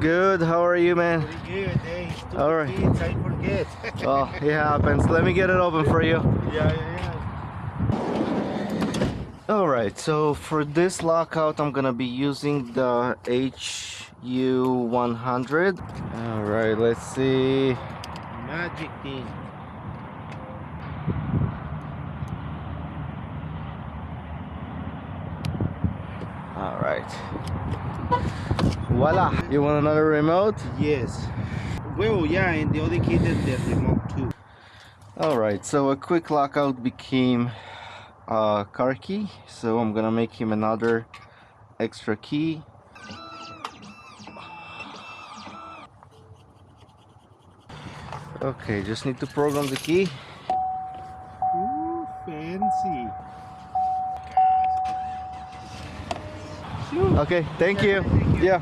Good. How are you, man? Pretty good, eh? All right. Kids, I forget. Oh, it happens. Let me get it open for you. Yeah. All right. So for this lockout, I'm gonna be using the HU100. All right. Let's see. Magic thing. All right. Voila. You want another remote? Yes. Well, yeah, and the other kid is the remote too. All right. So a quick lockout became a car key. So I'm gonna make him another extra key. Okay, just need to program the key. Ooh, fancy. Okay, thank you. Yeah.